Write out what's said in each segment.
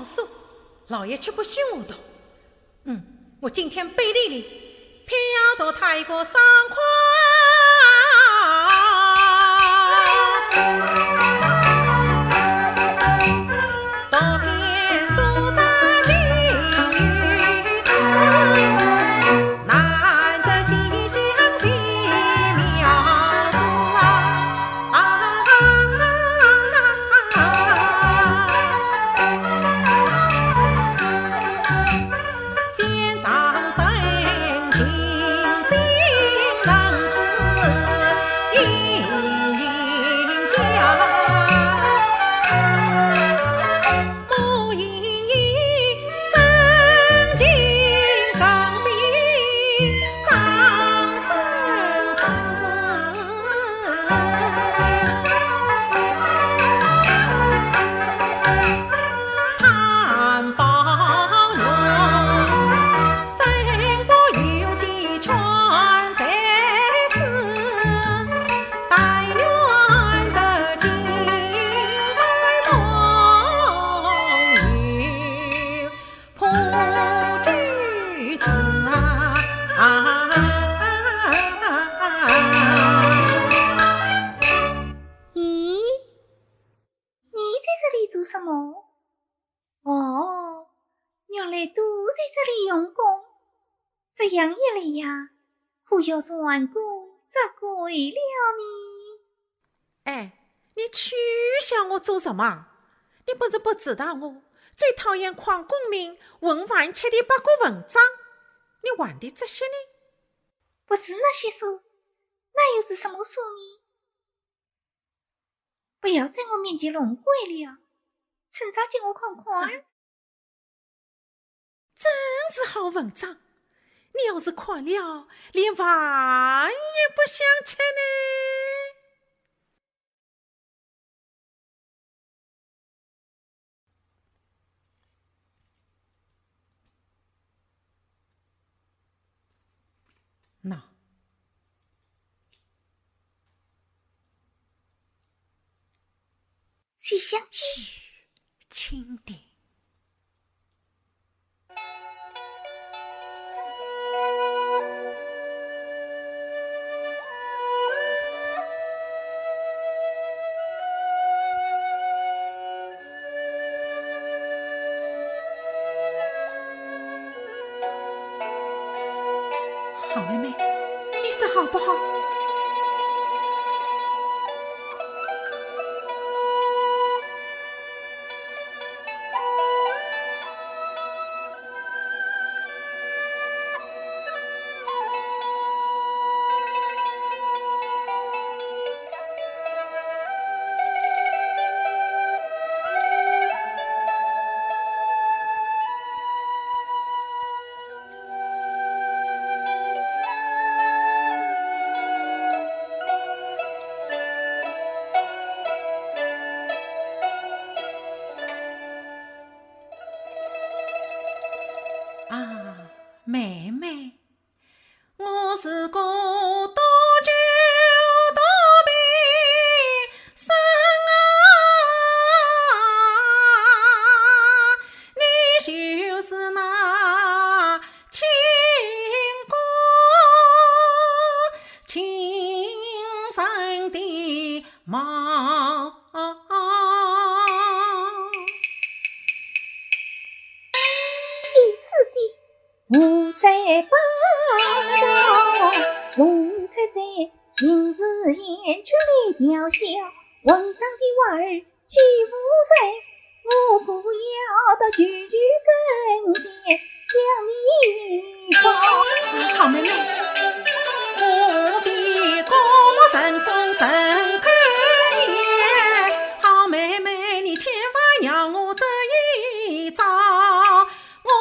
说，老爷却不许我读。我今天背地里偏要读他一个伤快。这样一来呀，可要是顽固责怪了你。你取笑我做什么？你不是不知道我最讨厌狂功名文玩切的八股文章，你玩的这些呢？不是那些书，那又是什么书呢？不要在我面前弄鬼了，趁早给我看看。真是好文章，你要是看了，连饭也不想吃呢。那西厢记，轻点。好妹妹，你说好不好？妹妹，我是个多酒多病生你就是那情歌情深的梦。五色八道，红彩在银子眼珠里雕笑，文章的娃儿去无罪，我不要到句句跟前将你告。好妹妹，我比高木神松神可也，好妹妹你千万让我这一招，我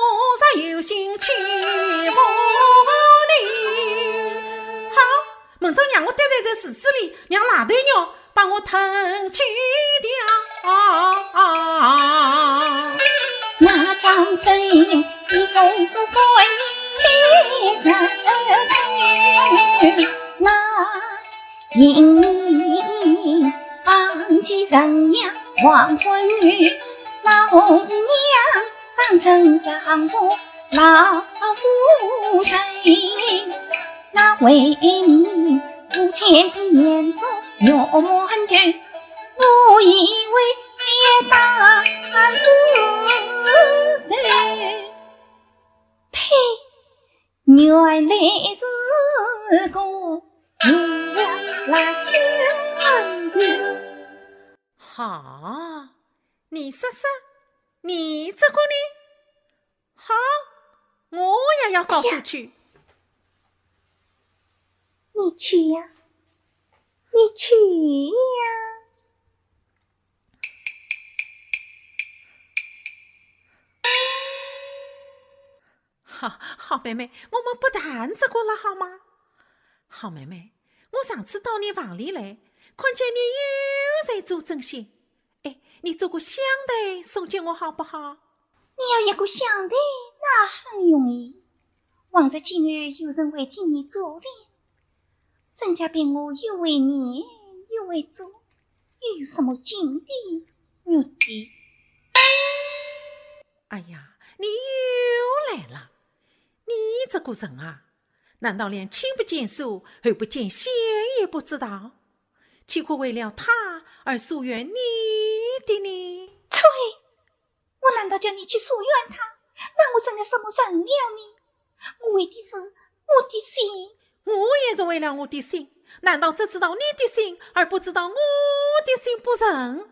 若有心欺负你。好，明朝让我待在这池子里，让哪对鸟把我吞去掉。那张嘴一封书关天上天，那因你放弃人呀黄昏雨，那红娘上层上府老夫人，那为民无钱变作月满头，我以为别当是头。呸！原来是个月来江头。好，你说说，你这个呢？好，我也要告诉去。你去呀，你去呀！好妹妹，我们不谈这个了好吗？好妹妹，我上次到你房里来，看见你又在做针线，哎，你做个香袋送给我好不好？你要一个香袋，那很容易。往日今日有人会替你做的，人家比我又会念又会做，又有什么劲的目的？哎呀，你又来了！你这个人啊，难道连亲不见疏，后不见贤也不知道？岂可为了他而疏远你的呢？吹！我难道叫你去疏远他？那我成了什么人了呢？我为的是我的心，我也是为了我的心。难道只知道你的心，而不知道我的心不成？